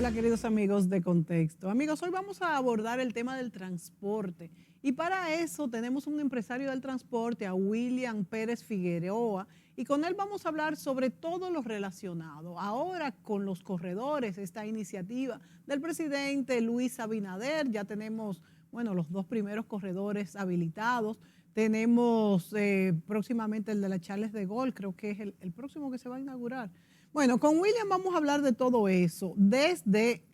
Hola queridos amigos de Contexto. Amigos, hoy vamos a abordar el tema del transporte y para eso tenemos un empresario del transporte, a William Pérez Figueroa, y con él vamos a hablar sobre todo lo relacionado ahora con los corredores, esta iniciativa del presidente Luis Abinader. Ya tenemos, bueno, los dos primeros corredores habilitados. Tenemos próximamente el de la Charles de Gaulle, creo que es el próximo que se va a inaugurar. Bueno, con William vamos a hablar de todo eso, desde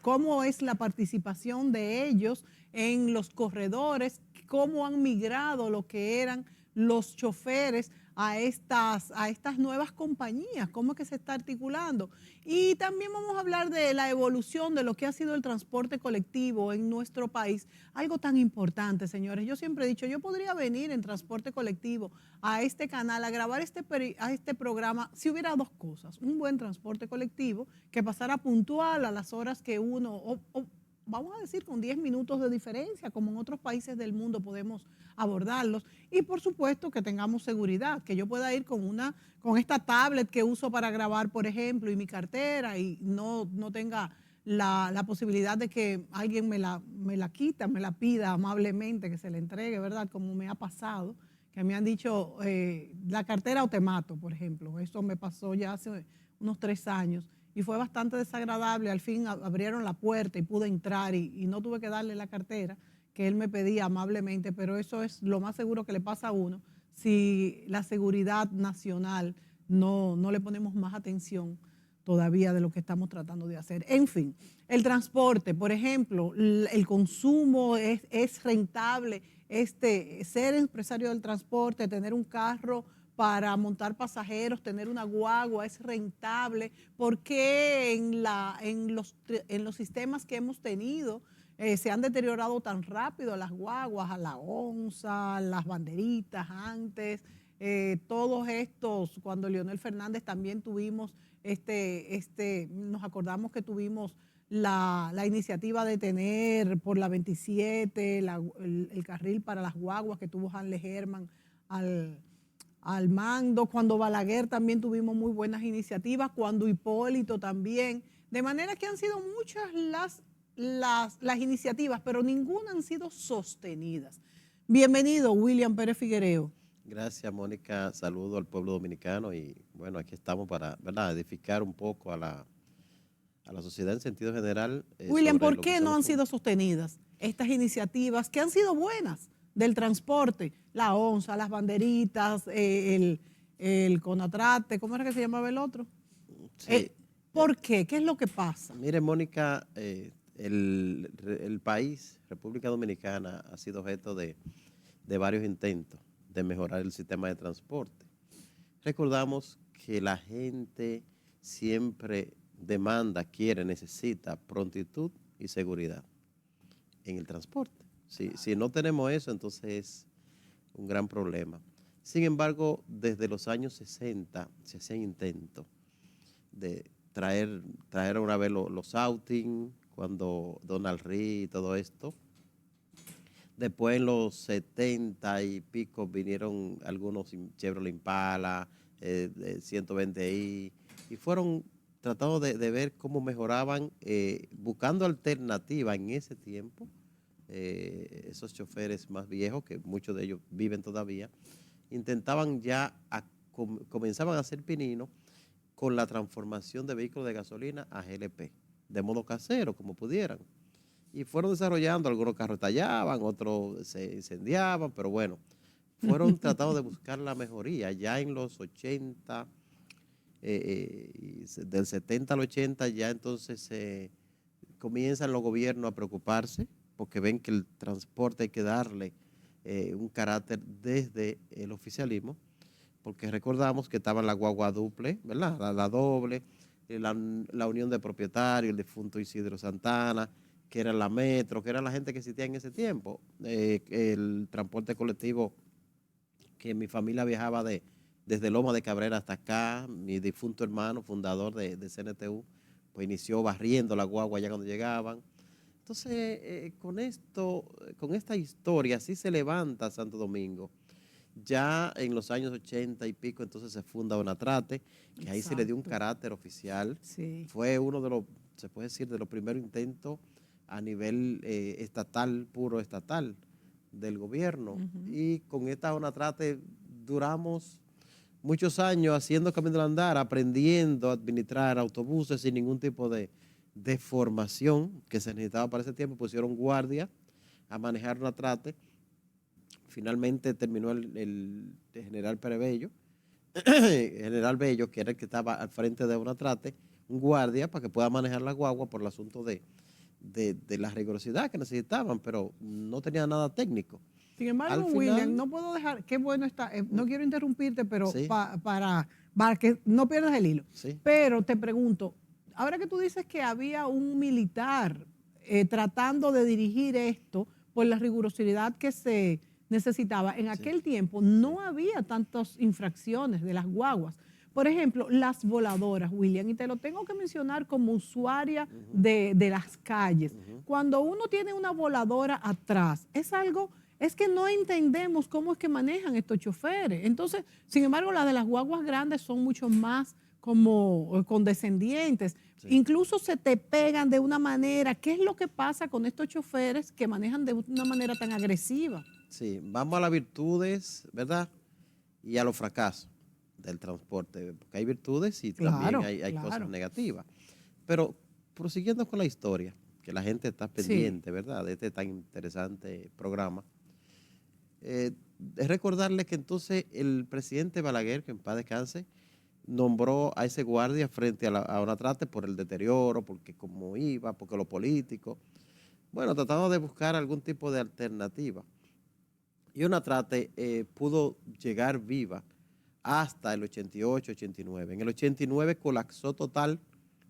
cómo es la participación de ellos en los corredores, cómo han migrado lo que eran los choferes a estas nuevas compañías, cómo es que se está articulando. Y también vamos a hablar de la evolución de lo que ha sido el transporte colectivo en nuestro país, algo tan importante, señores. Yo siempre he dicho, yo podría venir en transporte colectivo a este canal a grabar este programa si hubiera dos cosas: un buen transporte colectivo que pasara puntual a las horas que uno, o vamos a decir con 10 minutos de diferencia, como en otros países del mundo podemos abordarlos, y por supuesto que tengamos seguridad, que yo pueda ir con esta tablet que uso para grabar, por ejemplo, y mi cartera, y no tenga la posibilidad de que alguien me la quita, me la pida amablemente, que se le entregue, ¿verdad? Como me ha pasado, que me han dicho, la cartera o te mato, por ejemplo. Eso me pasó ya hace unos 3 años y fue bastante desagradable. Al fin abrieron la puerta y pude entrar y no tuve que darle la cartera que él me pedía amablemente, pero eso es lo más seguro que le pasa a uno si la seguridad nacional no le ponemos más atención todavía de lo que estamos tratando de hacer. En fin, el transporte, por ejemplo, el consumo es rentable, ser empresario del transporte, tener un carro para montar pasajeros, tener una guagua es rentable. ¿Por qué en los sistemas que hemos tenido se han deteriorado tan rápido las guaguas, a la onza, las banderitas antes? Todos estos, cuando Leonel Fernández también tuvimos, nos acordamos que tuvimos la iniciativa de tener por la 27 el carril para las guaguas que tuvo Hanle Herman al mando. Cuando Balaguer también tuvimos muy buenas iniciativas, cuando Hipólito también, de manera que han sido muchas las iniciativas, pero ninguna han sido sostenidas. Bienvenido, William Pérez Figuereo. Gracias, Mónica. Saludo al pueblo dominicano y bueno, aquí estamos para, ¿verdad?, edificar un poco a la sociedad en sentido general William, sobre ¿por lo que qué son no los han sido puntos. sostenidas estas iniciativas que han sido buenas del transporte? La onza, las banderitas, el Conatrate, ¿cómo era que se llamaba el otro? Sí, ¿Por qué? ¿Qué es lo que pasa? mire, Mónica, el país, República Dominicana, ha sido objeto de varios intentos de mejorar el sistema de transporte. Recordamos que la gente siempre demanda, quiere, necesita prontitud y seguridad en el transporte. Si no tenemos eso, entonces es un gran problema. Sin embargo, desde los años 60 se hacían intentos de traer una vez los outing, cuando Donald Reed y todo esto. Después en los 70 y pico vinieron algunos Chevrolet Impala, de 120i, y fueron tratando de ver cómo mejoraban, buscando alternativas en ese tiempo. Esos choferes más viejos, que muchos de ellos viven todavía, intentaban ya, comenzaban a hacer pinino con la transformación de vehículos de gasolina a GLP, de modo casero, como pudieran. Y fueron desarrollando, algunos carros estallaban, otros se incendiaban, pero bueno, fueron tratando de buscar la mejoría. Ya en los 80, del 70 al 80, ya entonces comienzan los gobiernos a preocuparse, porque ven que el transporte hay que darle un carácter desde el oficialismo, porque recordamos que estaba la guagua duple, ¿verdad? La doble, la unión de propietarios, el difunto Isidro Santana, que era la metro, que era la gente que existía en ese tiempo, el transporte colectivo, que mi familia viajaba desde Loma de Cabrera hasta acá. Mi difunto hermano, fundador de CNTU, pues inició barriendo la guagua ya cuando llegaban. Entonces, con esta historia, así se levanta Santo Domingo, Ya en los años 80 y pico, entonces se funda Onatrate, que ahí se le dio un Exacto. carácter oficial. Sí. Fue uno de los, se puede decir, de los primeros intentos a nivel estatal, puro estatal, del gobierno. Ujú. Y con esta Onatrate duramos muchos años haciendo camino al andar, aprendiendo a administrar autobuses sin ningún tipo de formación que se necesitaba para ese tiempo. Pusieron guardia a manejar Onatrate. Finalmente terminó el general Pérez Bello, general Bello, que era el que estaba al frente de Onatrate, un guardia para que pueda manejar la guagua por el asunto de la rigurosidad que necesitaban, pero no tenía nada técnico. Sin Al embargo, William, final, no puedo dejar, qué bueno está, no quiero interrumpirte, pero sí, para que no pierdas el hilo. sí, Pero te pregunto, ahora que tú dices que había un militar tratando de dirigir esto por la rigurosidad que se necesitaba, en sí, aquel tiempo sí. no había tantas infracciones de las guaguas. Por ejemplo, las voladoras, William, y te lo tengo que mencionar como usuaria Ujú, de las calles. ujú. Cuando uno tiene una voladora atrás, es algo, es que no entendemos cómo es que manejan estos choferes. Entonces, sin embargo, las de las guaguas grandes son mucho más como condescendientes. Sí, Incluso se te pegan de una manera. ¿Qué es lo que pasa con estos choferes que manejan de una manera tan agresiva? sí. Vamos a las virtudes, ¿verdad? Y a los fracasos del transporte, porque hay virtudes y también Claro, hay cosas claro. negativas. Pero prosiguiendo con la historia, que la gente está Sí. pendiente, ¿verdad? De este tan interesante programa, eh, es recordarle que entonces el presidente Balaguer, que en paz descanse, nombró a ese guardia frente a Onatrate por el deterioro, porque como iba, porque lo político. Bueno, tratando de buscar algún tipo de alternativa. Y Onatrate pudo llegar viva hasta el 88, 89. En el 89 colapsó total,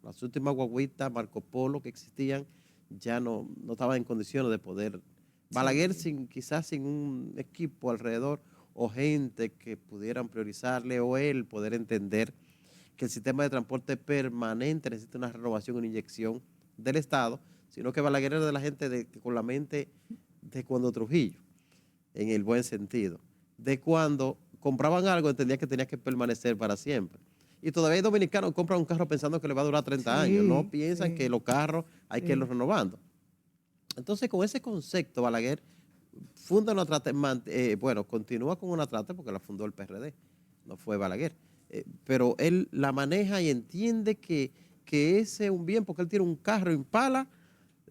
las últimas guaguitas Marco Polo que existían ya no estaban en condiciones de poder. Balaguer Sí. sin, quizás sin un equipo alrededor o gente que pudieran priorizarle o él poder entender que el sistema de transporte permanente necesita una renovación, una inyección del Estado, sino que Balaguer era de la gente con la mente de cuando Trujillo en el buen sentido, de cuando compraban algo entendía que tenía que permanecer para siempre. Y todavía hay dominicanos que compran un carro pensando que le va a durar 30 años, no Sí, piensan que sí, los carros hay que irlos sí. renovando. Entonces, con ese concepto, Balaguer funda una trate, bueno, continúa con una trate porque la fundó el PRD, no fue Balaguer. Pero él la maneja y entiende que ese es un bien porque él tiene un carro Impala,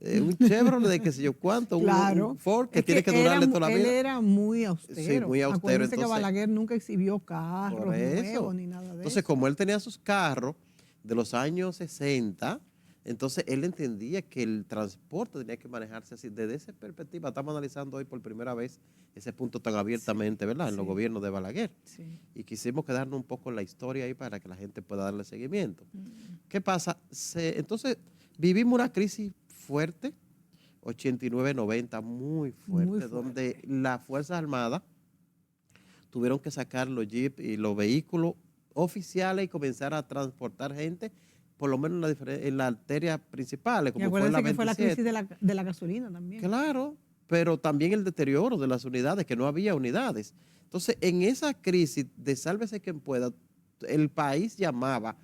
un Chevrolet de qué sé yo cuánto, un Claro. Ford que Es tiene que que durarle toda la él vida. era muy Sí, austero. muy austero. Acuérdense que Entonces, Balaguer nunca exhibió por carros nuevos eso. ni nada de Entonces, eso. como él tenía sus carros de los años 60, entonces él entendía que el transporte tenía que manejarse así. Desde esa perspectiva, estamos analizando hoy por primera vez ese punto tan Sí, abiertamente, ¿verdad? En los sí, gobiernos de Balaguer. sí. Y quisimos quedarnos un poco en la historia ahí para que la gente pueda darle seguimiento. Mm. ¿Qué pasa? Entonces, vivimos una crisis fuerte, 89-90, muy Muy fuerte, donde fuerte. las Fuerzas Armadas tuvieron que sacar los jeeps y los vehículos oficiales y comenzar a transportar gente, por lo menos en la arteria principal, Y como fue en la acuérdense que fue la crisis 27. de la gasolina también. Claro, pero también el deterioro de las unidades, que no había unidades. Entonces, en esa crisis de sálvese quien pueda, el país llamaba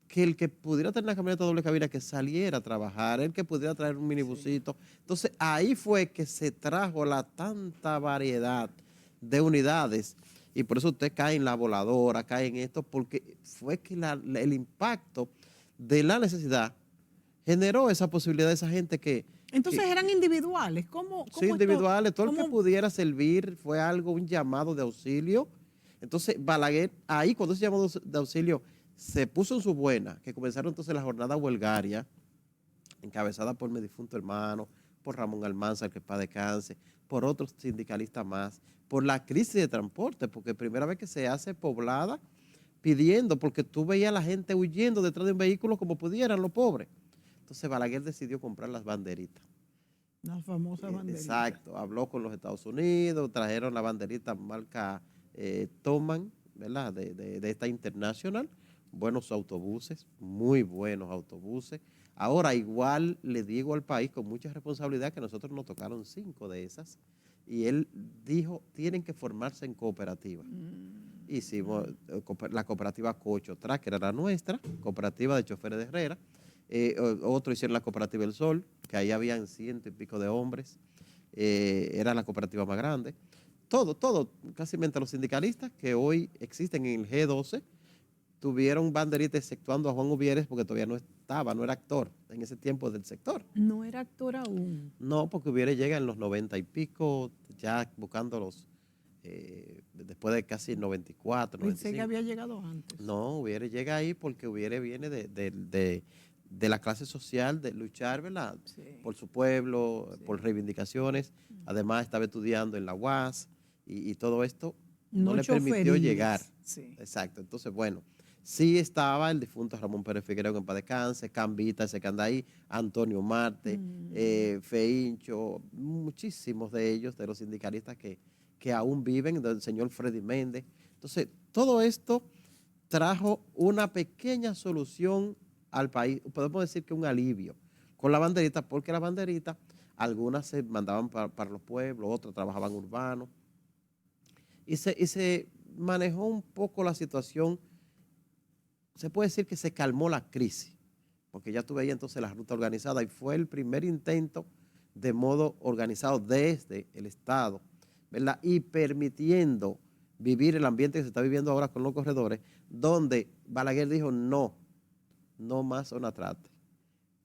que el que pudiera tener una camioneta doble cabina que saliera a trabajar, el que pudiera traer un Sí. minibusito. Entonces ahí fue que se trajo la tanta variedad de unidades y por eso usted cae en la voladora, cae en esto, porque fue que el impacto de la necesidad generó esa posibilidad de esa gente Entonces eran individuales. ¿Cómo, sí, cómo esto, individuales, todo el que cómo? pudiera servir fue algo, un llamado de auxilio. Entonces, Balaguer, ahí cuando ese llamado de auxilio se puso en su buena, que comenzaron entonces la jornada huelgaria, encabezada por mi difunto hermano, por Ramón Almanzar, que para descanse, por otros sindicalistas más, por la crisis de transporte, porque primera vez que se hace poblada pidiendo, porque tú veías a la gente huyendo detrás de un vehículo como pudieran los pobres. Entonces Balaguer decidió comprar las banderitas. Las famosas banderitas. Exacto, habló con los Estados Unidos, trajeron la banderita marca Toman, ¿verdad? De esta internacional, buenos autobuses, muy buenos autobuses. Ahora igual le digo al país con mucha responsabilidad que nosotros nos tocaron 5 de esas y él dijo, tienen que formarse en cooperativa. Hicimos la cooperativa Cocho Track, que era la nuestra, cooperativa de choferes de Herrera. Otro hicieron la cooperativa El Sol, que ahí habían 100 y pico de hombres. Era la cooperativa más grande. Todo, casi los sindicalistas que hoy existen en el G12 tuvieron banderita exceptuando a Juan Uvieres porque todavía no era actor en ese tiempo del sector. No era actor aún. No, porque Uvieres llega en los 90 y pico, ya buscando después de casi 94, Pensé 95. que había llegado antes. No, Uvieres llega ahí porque Uvieres viene de la clase social, de luchar, ¿verdad? Sí. Por su pueblo, Sí. por reivindicaciones. Además estaba estudiando en la UAS y todo esto no No le permitió choferías. llegar. Sí. Exacto. Entonces, bueno, sí estaba el difunto Ramón Pérez Figueroa en paz descanse, Cambita, ese que anda ahí, Antonio Marte, Feincho, muchísimos de ellos, de los sindicalistas que aún viven, del señor Freddy Méndez. Entonces, todo esto trajo una pequeña solución al país, podemos decir que un alivio con la banderita, porque la banderita, algunas se mandaban para los pueblos, otras trabajaban urbanos, y se manejó un poco la situación. Se puede decir que se calmó la crisis, porque ya tuve ahí entonces la ruta organizada y fue el primer intento de modo organizado desde el Estado, ¿verdad? Y permitiendo vivir el ambiente que se está viviendo ahora con los corredores, donde Balaguer dijo no más zona trate.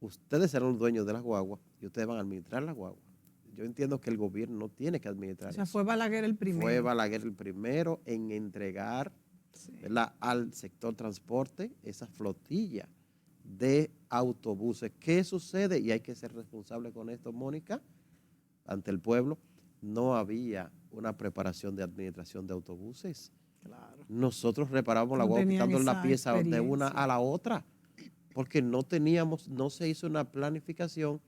Ustedes serán los dueños de las guaguas y ustedes van a administrar las guaguas. Yo entiendo que el gobierno no tiene que administrar eso. O sea, fue Balaguer el primero. Fue Balaguer el primero en entregar, ¿verdad?, al sector transporte esa flotilla de autobuses. ¿Qué sucede? Y hay que ser responsable con esto, Mónica, ante el pueblo. No había una preparación de administración de autobuses. Claro. Nosotros reparábamos la No guagua tenían quitando la esa pieza de una experiencia. a la otra, porque no se hizo una planificación.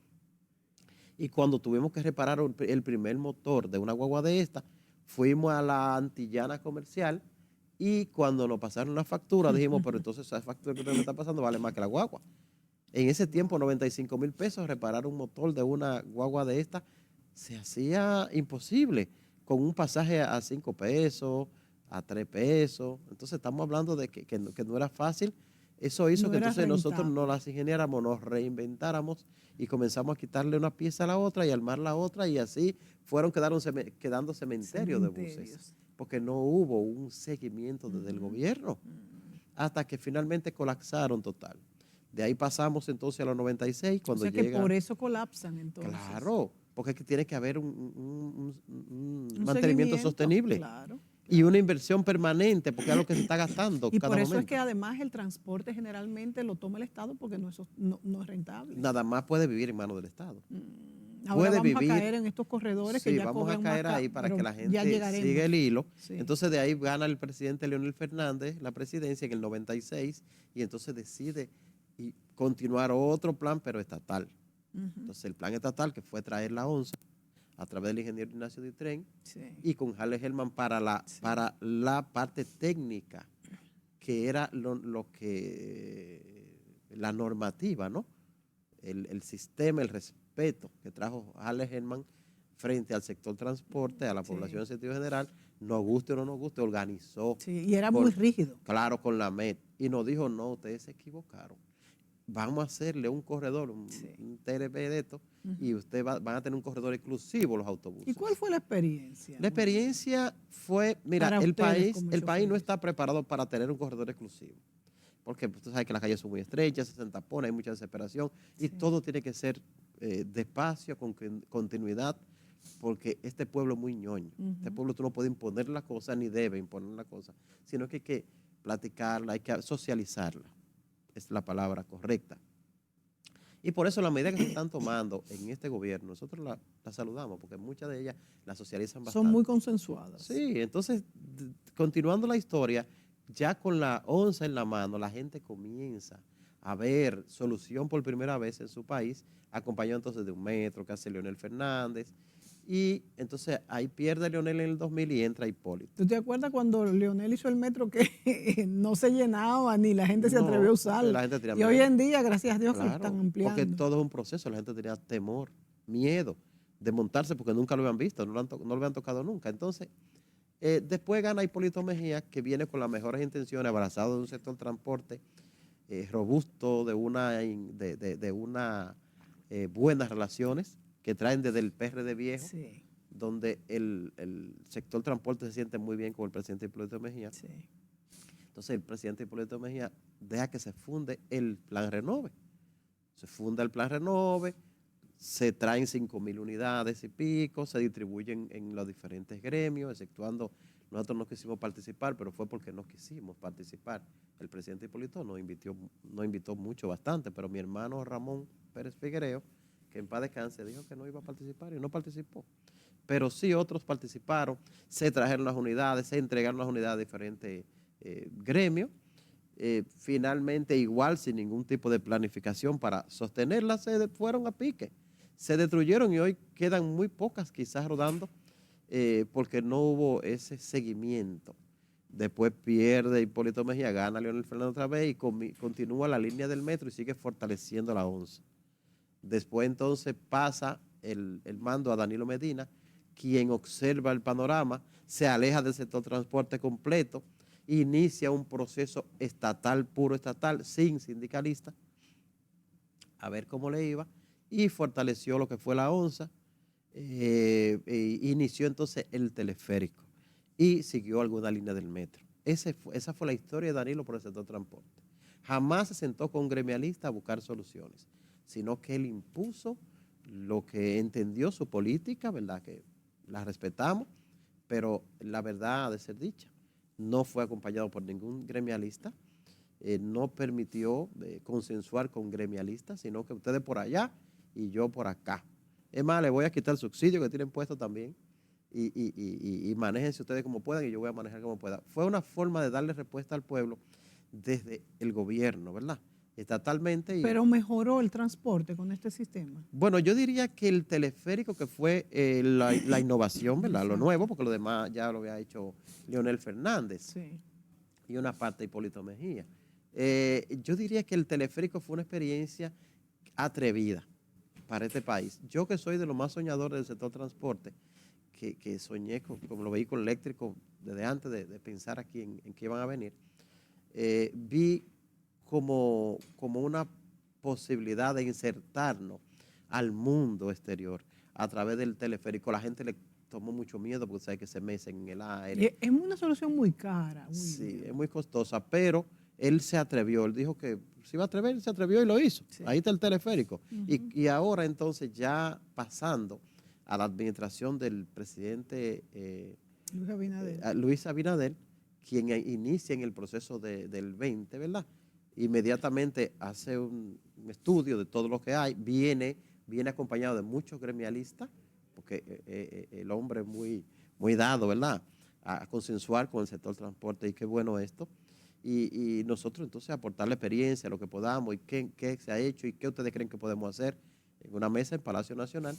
Y cuando tuvimos que reparar el primer motor de una guagua de esta, fuimos a la Antillana Comercial y cuando nos pasaron la factura dijimos, pero entonces esa factura que usted me está pasando vale más que la guagua. En ese tiempo, 95,000 pesos reparar un motor de una guagua de esta se hacía imposible, con un pasaje a 5 pesos, a 3 pesos. Entonces estamos hablando de que no era fácil. Eso hizo que entonces nosotros no las ingeniáramos, nos reinventáramos y comenzamos a quitarle una pieza a la otra y armar la otra, y así fueron quedando cementerios de buses, porque no hubo un seguimiento desde el gobierno, hasta que finalmente colapsaron total. De ahí pasamos entonces a los 96, cuando llega... O sea que por eso colapsan entonces. Claro, porque es que tiene que haber un mantenimiento seguimiento, sostenible. Claro. Y una inversión permanente, porque es lo que se está gastando Y cada por eso momento. es que además el transporte generalmente lo toma el Estado porque no es rentable. Nada más puede vivir en manos del Estado. Ahora vamos a caer en estos corredores que ya vamos a caer ahí para que la gente siga el hilo. Sí. Entonces de ahí gana el presidente Leonel Fernández la presidencia en el 96 y entonces decide continuar otro plan, pero estatal. Entonces el plan estatal, que fue traer la ONSA a través del ingeniero Ignacio Ditren, y con Harley Herman para la parte técnica, que era la normativa, ¿no? El sistema, el respeto que trajo Harley Herman frente al sector transporte, a la población en sentido general, nos guste o no nos guste, organizó. Sí, y era muy rígido. Claro, con la MET. Y nos dijo, no, ustedes se equivocaron. Vamos a hacerle un corredor, un TRP de esto, y ustedes van a tener un corredor exclusivo los autobuses. ¿Y cuál fue la experiencia? La experiencia fue, mira, el país no está preparado para tener un corredor exclusivo, porque tú sabes que las calles son muy estrechas, se entapona, hay mucha desesperación, y todo tiene que ser despacio, con continuidad, porque este pueblo es muy ñoño. Este pueblo tú no puedes imponer la cosa, ni debe imponer la cosa, sino que hay que platicarla, hay que socializarla. Es la palabra correcta. Y por eso las medidas que se están tomando en este gobierno, nosotros la saludamos, porque muchas de ellas las socializan bastante. Son muy consensuadas. Sí, entonces, continuando la historia, ya con la ONSA en la mano, la gente comienza a ver solución por primera vez en su país, acompañado entonces de un metro que hace Leonel Fernández. Y entonces ahí pierde Leonel en el 2000 y entra Hipólito. ¿Tú te acuerdas cuando Leonel hizo el metro que no se llenaba ni la gente se atrevió a usarlo? Y hoy en día, gracias a Dios, que lo están ampliando. Porque todo es un proceso, la gente tenía temor, miedo de montarse porque nunca lo habían visto, no lo habían tocado nunca. Entonces, después gana Hipólito Mejía, que viene con las mejores intenciones, abrazado de un sector transporte robusto, de una buenas relaciones que traen desde el PRD viejo, Sí, donde el sector transporte se siente muy bien con el presidente Hipólito Mejía. sí. Entonces el presidente Hipólito Mejía deja que se funde el Plan Renove. Se funda el Plan Renove, se traen 5.000 unidades y pico, se distribuyen en los diferentes gremios, exceptuando, nosotros no quisimos participar, pero fue porque no quisimos participar. El presidente Hipólito nos invitó mucho, bastante, pero mi hermano Ramón Pérez Figuereo, que en paz descanse, dijo que no iba a participar y no participó. Pero sí otros participaron, se trajeron las unidades, se entregaron las unidades a diferentes gremios. Finalmente, igual, sin ningún tipo de planificación para sostenerlas, fueron a pique. Se destruyeron y hoy quedan muy pocas quizás rodando porque no hubo ese seguimiento. Después pierde Hipólito Mejía, gana Leonel Fernández otra vez y continúa la línea del metro y sigue fortaleciendo la 11. Después entonces pasa el mando a Danilo Medina, quien observa el panorama, se aleja del sector transporte completo, inicia un proceso estatal, puro estatal, sin sindicalistas, a ver cómo le iba, y fortaleció lo que fue la ONSA, inició entonces el teleférico y siguió alguna línea del metro. Esa fue la historia de Danilo por el sector transporte. Jamás se sentó con un gremialista a buscar soluciones, sino que él impuso lo que entendió su política, ¿verdad? Que la respetamos, pero la verdad ha de ser dicha. No fue acompañado por ningún gremialista, no permitió consensuar con gremialistas, sino que ustedes por allá y yo por acá. Es más, le voy a quitar el subsidio que tienen puesto también y manéjense ustedes como puedan y yo voy a manejar como pueda. Fue una forma de darle respuesta al pueblo desde el gobierno, ¿verdad? Estatalmente. Pero mejoró el transporte con este sistema. Bueno, yo diría que el teleférico que fue la innovación, ¿verdad? Lo nuevo, porque lo demás ya lo había hecho Leonel Fernández Sí. y una parte de Hipólito Mejía. Yo diría que el teleférico fue una experiencia atrevida para este país. Yo que soy de los más soñadores del sector transporte, que soñé con los vehículos eléctricos desde antes de pensar aquí en que iban a venir, vi como una posibilidad de insertarnos al mundo exterior a través del teleférico. La gente le tomó mucho miedo porque sabe que se mecen en el aire. Y es una solución muy cara. Sí, es muy costosa, pero él se atrevió, él dijo que se iba a atrever, se atrevió y lo hizo. Sí. Ahí está el teleférico. Y ahora entonces ya pasando a la administración del presidente Luis Abinader, quien inicia en el proceso del 20, ¿verdad? Inmediatamente hace un estudio de todo lo que hay, viene acompañado de muchos gremialistas, porque el hombre es muy dado, ¿verdad?, a consensuar con el sector transporte, y qué bueno esto. Y nosotros entonces aportarle experiencia, lo que podamos, y qué se ha hecho, y qué ustedes creen que podemos hacer en una mesa en Palacio Nacional,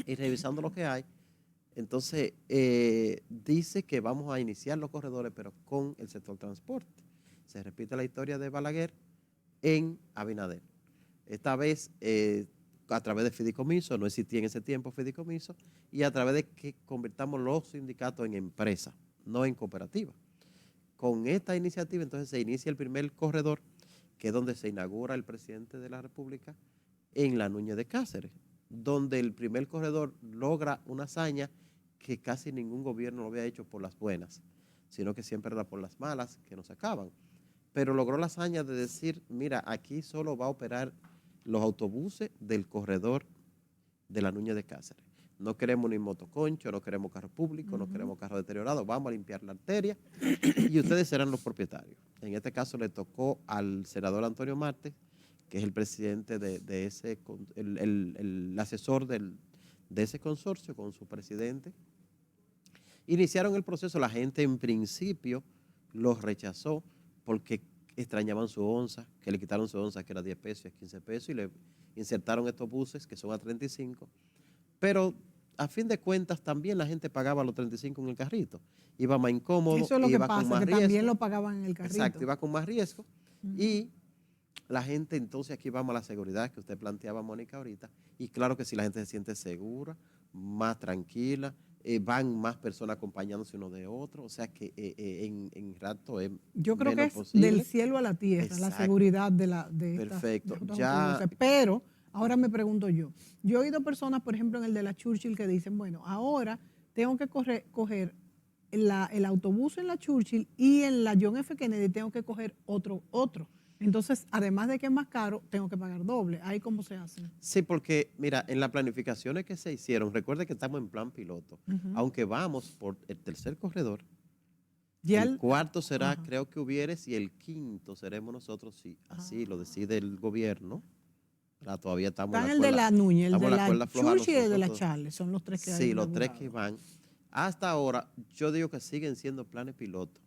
y revisando lo que hay. Entonces, dice que vamos a iniciar los corredores, pero con el sector transporte. Se repite la historia de Balaguer en Abinader. Esta vez a través de fideicomiso, no existía en ese tiempo fideicomiso, y a través de que convirtamos los sindicatos en empresas, no en cooperativas. Con esta iniciativa entonces se inicia el primer corredor, que es donde se inaugura el presidente de la República, en la Núñez de Cáceres, donde el primer corredor logra una hazaña que casi ningún gobierno lo había hecho por las buenas, sino que siempre era por las malas que nos acaban. Pero logró la hazaña de decir, mira, aquí solo va a operar los autobuses del corredor de la Núñez de Cáceres. No queremos ni motoconcho, no queremos carro público, no queremos carro deteriorado, vamos a limpiar la arteria y ustedes serán los propietarios. En este caso le tocó al senador Antonio Marte, que es el presidente de ese, el asesor de ese consorcio con su presidente. Iniciaron el proceso, la gente en principio los rechazó porque extrañaban su onza, que le quitaron su onza que era 10 pesos y a 15 pesos y le insertaron estos buses que son a 35, pero a fin de cuentas también la gente pagaba los 35 en el carrito, iba más incómodo, eso es lo iba que pasa, con más que riesgo. También lo pagaban en el carrito. Exacto, iba con más riesgo y la gente, entonces aquí vamos a la seguridad que usted planteaba, Mónica, ahorita, y claro que si la gente se siente segura, más tranquila, van más personas acompañándose uno de otro, o sea que en rato es Yo creo que menos es del posible. cielo a la tierra la Exacto, seguridad de perfecto. estos Ya, autobuses. Pero ahora me pregunto yo he oído personas, por ejemplo, en el de la Churchill, que dicen, bueno, ahora tengo que coger el autobús en la Churchill y en la John F. Kennedy tengo que coger otro. Entonces, además de que es más caro, tengo que pagar doble. ¿Ahí cómo se hace? sí, porque mira, en las planificaciones que se hicieron, recuerde que estamos en plan piloto, Ujú. aunque vamos por el tercer corredor, Ya el el- cuarto será, ajá. creo que hubieres, y el quinto seremos nosotros, si así lo Ah. decide el gobierno. Todavía Están el de la Núñez, el estamos de en la la cuerda floja Churchill y el de nosotros la todos. Charles. Son los tres que hay Sí, los tres que inaugurados. van. Hasta ahora, yo digo que siguen siendo planes pilotos,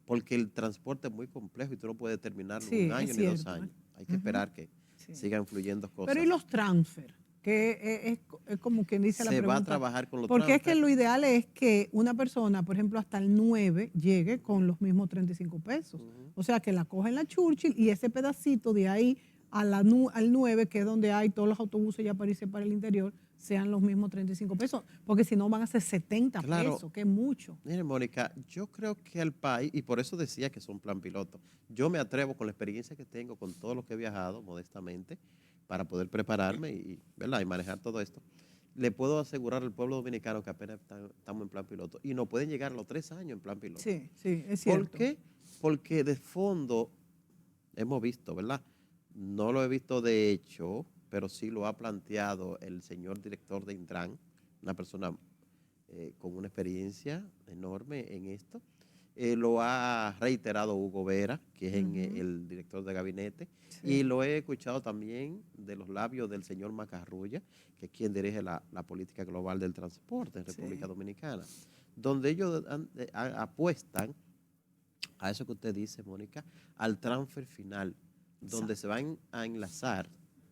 porque el transporte es muy complejo y tú no puedes terminarlo en un Sí, es año ni dos cierto. años. Hay que Ujú. esperar que Sí. sigan fluyendo Pero ¿y cosas. los transfer? Que es como quien dice la Se va a pregunta. trabajar con los Porque es que transfer. lo ideal es que una persona, por ejemplo, hasta el 9 llegue con los mismos 35 pesos. Ujú. O sea, que la coge en la Churchill y ese pedacito de ahí al 9, que es donde hay todos los autobuses ya para irse para el interior, sean los mismos 35 pesos. Porque si no van a ser 70 Claro, pesos, que es mucho. mire, Mónica, yo creo que al país, y por eso decía que son plan piloto, yo me atrevo con la experiencia que tengo, con todo lo que he viajado, modestamente, para poder prepararme ¿verdad? Y manejar todo esto. Le puedo asegurar al pueblo dominicano que apenas estamos en plan piloto y no pueden llegar a los 3 años en plan piloto. Sí, sí, es ¿Por cierto. qué? Porque de fondo hemos visto, ¿verdad? No lo he visto de hecho, pero sí lo ha planteado el señor director de Intran, una persona con una experiencia enorme en esto. Lo ha reiterado Hugo Vera, que es Ujú. el director de gabinete, y Sí, lo he escuchado también de los labios del señor Macarrulla, que es quien dirige la política global del transporte en República sí. Dominicana, donde ellos apuestan a eso que usted dice, Mónica, al transfer final, donde se Exacto. van a enlazar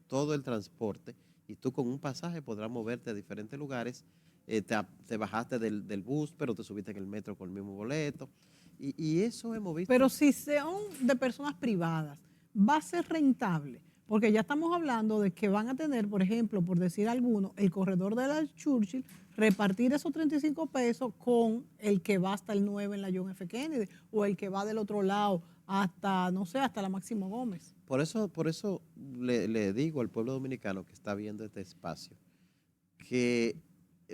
todo el transporte y tú con un pasaje podrás moverte a diferentes lugares. Te bajaste del bus, pero te subiste en el metro con el mismo boleto. Y eso hemos Pero visto. si son de personas privadas, va a ser rentable, porque ya estamos hablando de que van a tener, por ejemplo, por decir alguno, el corredor de la Churchill, repartir esos 35 pesos con el que va hasta el 9 en la John F. Kennedy, o el que va del otro lado hasta, no sé, hasta la Máximo Gómez. Por eso le digo al pueblo dominicano que está viendo este espacio que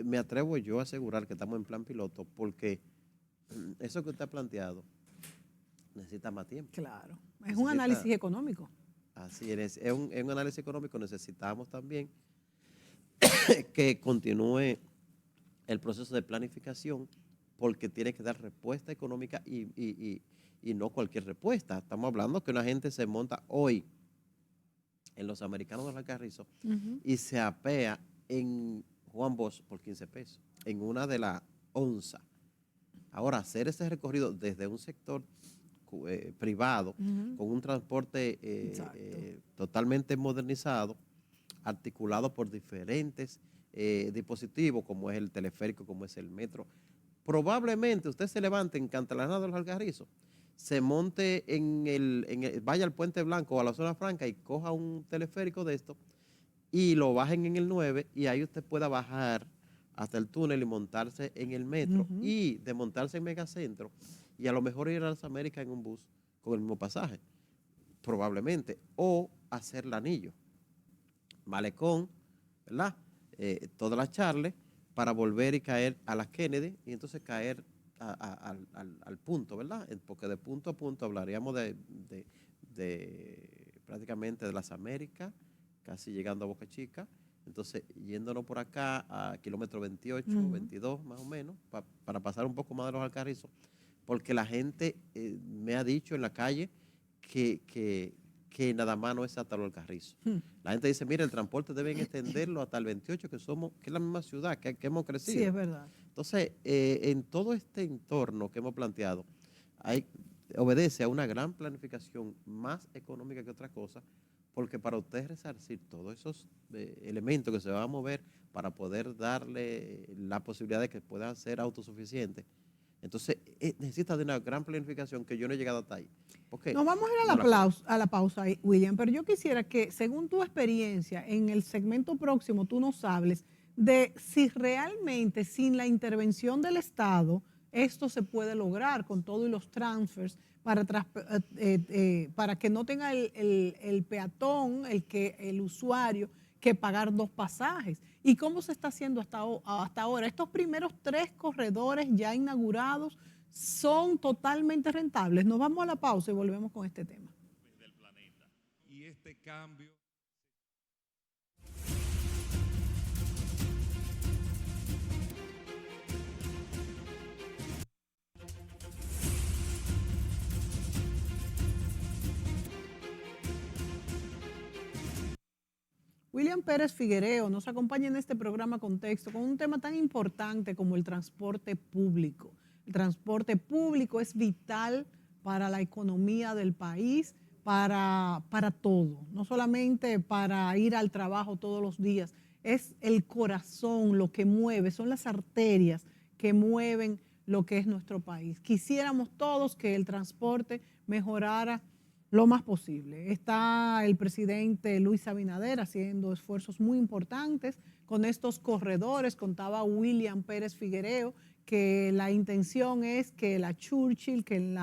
me atrevo yo a asegurar que estamos en plan piloto porque eso que usted ha planteado necesita más tiempo. Claro, es un Necesita, análisis económico. así es un análisis económico. Necesitamos también que continúe el proceso de planificación porque tiene que dar respuesta económica y no cualquier respuesta. Estamos hablando que una gente se monta hoy en los Americanos de la Alcarrizo Ujú. y se apea en Juan Bosch por 15 pesos, en una de las onzas. Ahora, hacer ese recorrido desde un sector privado, Ujú. con un transporte Exacto. totalmente modernizado, articulado por diferentes dispositivos, como es el teleférico, como es el metro. Probablemente usted se levante en Cantalarana de los Algarrizos, se monte vaya al Puente Blanco o a la Zona Franca y coja un teleférico de esto y lo bajen en el 9 y ahí usted pueda bajar hasta el túnel y montarse en el metro Ujú. y de montarse en Megacentro y a lo mejor ir a las Américas en un bus con el mismo pasaje, probablemente, o hacer el anillo, Malecón, ¿verdad? Todas las Charles para volver y caer a las Kennedy y entonces caer al punto, ¿verdad? Porque de punto a punto hablaríamos de prácticamente de las Américas, casi llegando a Boca Chica. Entonces, yéndonos por acá a kilómetro 28, Ujú. 22 más o menos, para pasar un poco más de los Alcarrizos, porque la gente me ha dicho en la calle que nada más no es hasta los Alcarrizos. Hmm. La gente dice, mira, el transporte deben extenderlo hasta el 28, que es la misma ciudad, que hemos Sí, crecido. es verdad. Entonces, en todo este entorno que hemos planteado, hay, obedece a una gran planificación más económica que otra cosa, porque para usted resarcir todos esos elementos que se van a mover para poder darle la posibilidad de que puedan ser autosuficientes, Entonces, necesita de una gran planificación que yo no he llegado hasta ahí. Porque Nos vamos a ir no la a la pausa, William, pero yo quisiera que, según tu experiencia, en el segmento próximo tú nos hables de si realmente sin la intervención del Estado esto se puede lograr con todo y los transfers para que no tenga el peatón, el usuario, que pagar dos pasajes. ¿Y cómo se está haciendo hasta ahora? Estos primeros 3 corredores ya inaugurados son totalmente rentables. Nos vamos a la pausa y volvemos con este tema. Del planeta. Y este cambio. William Pérez Figuereo nos acompaña en este programa Contexto con un tema tan importante como el transporte público. El transporte público es vital para la economía del país, para todo, no solamente para ir al trabajo todos los días, es el corazón lo que mueve, son las arterias que mueven lo que es nuestro país. Quisiéramos todos que el transporte mejorara lo más posible. Está el presidente Luis Abinader haciendo esfuerzos muy importantes con estos corredores. Contaba William Pérez Figuereo que la intención es que la Churchill, que en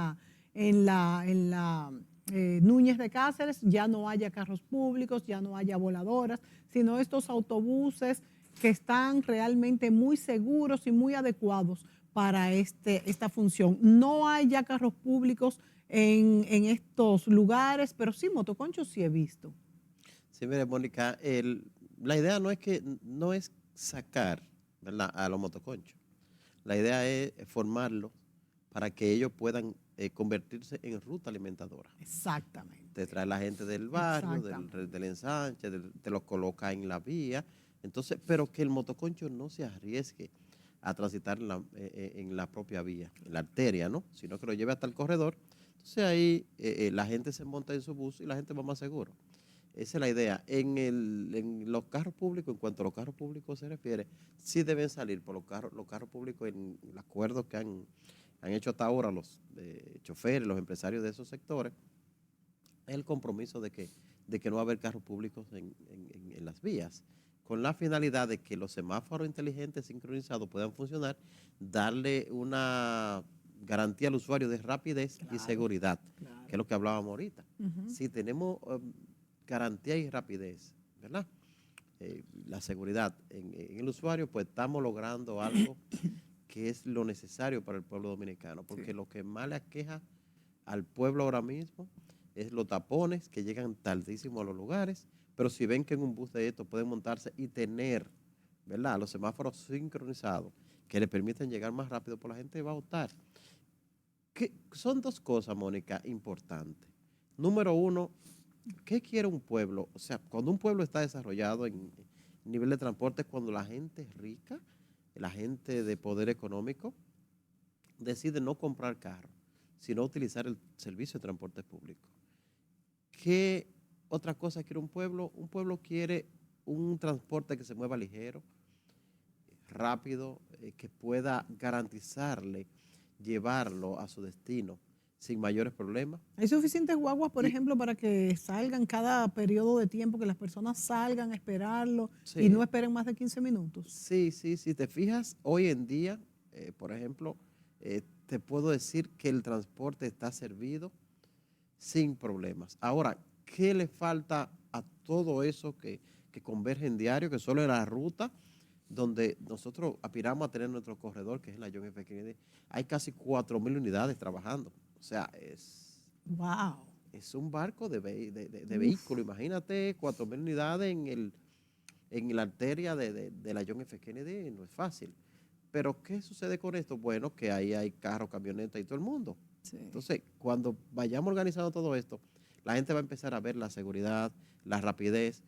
la Núñez de Cáceres ya no haya carros públicos, ya no haya voladoras, sino estos autobuses que están realmente muy seguros y muy adecuados para esta función. No hay ya carros públicos en estos lugares, pero sí, motoconchos sí he visto. Sí, mire, Mónica, la idea no es sacar, ¿verdad?, a los motoconchos. La idea es formarlos para que ellos puedan convertirse en ruta alimentadora. Exactamente. Te trae la gente del barrio, del ensanche, te los coloca en la vía. Entonces, pero que el motoconcho no se arriesgue a transitar en la propia vía, en la arteria, ¿no? Sino que lo lleve hasta el corredor. Entonces ahí la gente se monta en su bus y la gente va más seguro. Esa es la idea. En los carros públicos, en cuanto a los carros públicos se refiere, sí deben salir por los carros públicos en el acuerdo que han hecho hasta ahora los choferes, los empresarios de esos sectores, es el compromiso de que no va a haber carros públicos en las vías, con la finalidad de que los semáforos inteligentes sincronizados puedan funcionar, darle una garantía al usuario de rapidez y seguridad, que es lo que hablábamos ahorita. Si tenemos garantía y rapidez, ¿verdad?, la seguridad en el usuario, pues estamos logrando algo que es lo necesario para el pueblo dominicano, porque lo que más le aqueja al pueblo ahora mismo es los tapones que llegan tardísimo a los lugares, pero si ven que en un bus de estos pueden montarse y tener, ¿verdad?, los semáforos sincronizados que le permiten llegar más rápido, pues la gente va a optar. Son dos cosas, Mónica, importantes. Número uno, ¿qué quiere un pueblo? O sea, cuando un pueblo está desarrollado en nivel de transporte, cuando la gente es rica, la gente de poder económico, decide no comprar carro, sino utilizar el servicio de transporte público. ¿Qué otra cosa quiere un pueblo? Un pueblo quiere un transporte que se mueva ligero, rápido, que pueda garantizarle llevarlo a su destino sin mayores problemas. ¿Hay suficientes guaguas, por ejemplo, para que salgan cada periodo de tiempo, que las personas salgan a esperarlo y no esperen más de 15 minutos? Sí, sí, si te fijas, hoy en día, por ejemplo, te puedo decir que el transporte está servido sin problemas. Ahora, ¿qué le falta a todo eso que converge en diario, que solo es la ruta donde nosotros aspiramos a tener nuestro corredor, que es la John F. Kennedy? Hay casi 4,000 unidades trabajando. O sea, es un barco de vehículo. Imagínate 4,000 unidades en la arteria de la John F. Kennedy, no es fácil. Pero ¿qué sucede con esto? Bueno, que ahí hay carros, camionetas y todo el mundo. Sí. Entonces, cuando vayamos organizando todo esto, la gente va a empezar a ver la seguridad, la rapidez,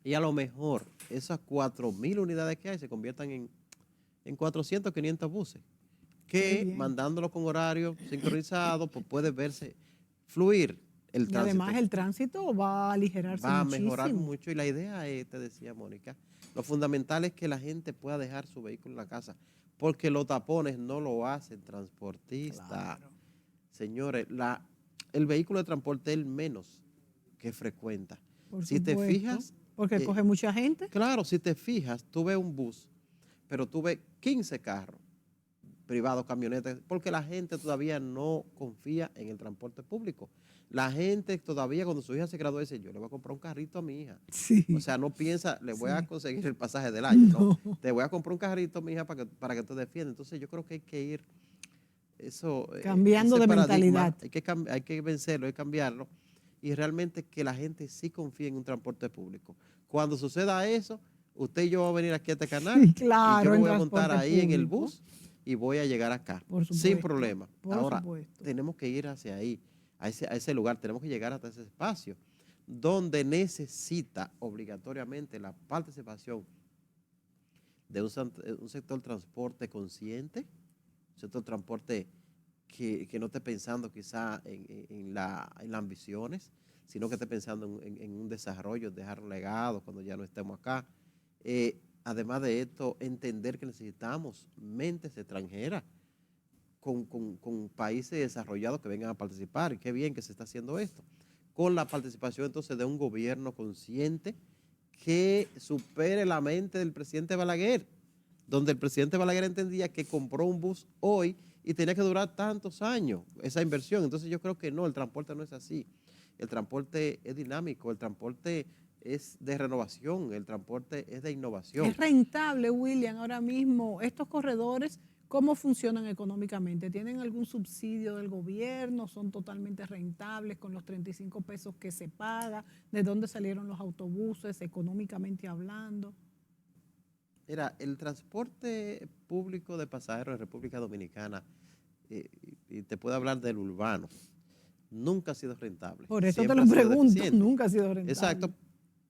y a lo mejor esas 4,000 unidades que hay se conviertan en 400, 500 buses, que mandándolo con horario sincronizado, pues puede verse fluir el Y tránsito además el tránsito va a aligerarse va a muchísimo. mejorar mucho y la idea es, te decía Mónica, lo fundamental es que la gente pueda dejar su vehículo en la casa, porque los tapones no lo hacen transportistas. Claro. Señores, el vehículo de transporte es el menos que frecuenta. Por Si te supuesto, fijas, porque coge mucha gente. claro, si te fijas, tú ves un bus, pero tú ves 15 carros privados, camionetas, porque la gente todavía no confía en el transporte público. La gente todavía, cuando su hija se graduó, dice, yo le voy a comprar un carrito a mi hija. Sí. O sea, no piensa, le voy Sí. a conseguir el pasaje del año, no. No. Te voy a comprar un carrito, mi hija, para que te defienda. Entonces, yo creo que hay que ir eso, Cambiando ese de paradigma, mentalidad. hay que vencerlo, hay que cambiarlo y realmente que la gente sí confíe en un transporte público. Cuando suceda eso, usted y yo vamos a venir aquí a este canal Sí, y claro, yo me en voy a montar transporte ahí en el público. bus y voy a llegar acá Por sin supuesto, problema. por Ahora, supuesto. tenemos que ir hacia ahí, a ese lugar, tenemos que llegar hasta ese espacio donde necesita obligatoriamente la participación de un sector transporte consciente, un sector transporte que no esté pensando quizá en las ambiciones, sino que esté pensando en un desarrollo, dejar un legado cuando ya no estemos acá. Además de esto, entender que necesitamos mentes extranjeras con países desarrollados que vengan a participar. Y qué bien que se está haciendo esto. Con la participación entonces de un gobierno consciente que supere la mente del presidente Balaguer, donde el presidente Balaguer entendía que compró un bus hoy y tenía que durar tantos años esa inversión. Entonces yo creo que no, el transporte no es así. El transporte es dinámico, el transporte es de renovación, el transporte es de innovación. Es rentable, William, ahora mismo estos corredores, ¿cómo funcionan económicamente? ¿Tienen algún subsidio del gobierno? ¿Son totalmente rentables con los 35 pesos que se paga? ¿De dónde salieron los autobuses económicamente hablando? Mira, el transporte público de pasajeros en República Dominicana, y te puedo hablar del urbano, nunca ha sido rentable. Por eso te Siempre lo ha sido pregunto, deficiente. nunca ha sido rentable. Exacto.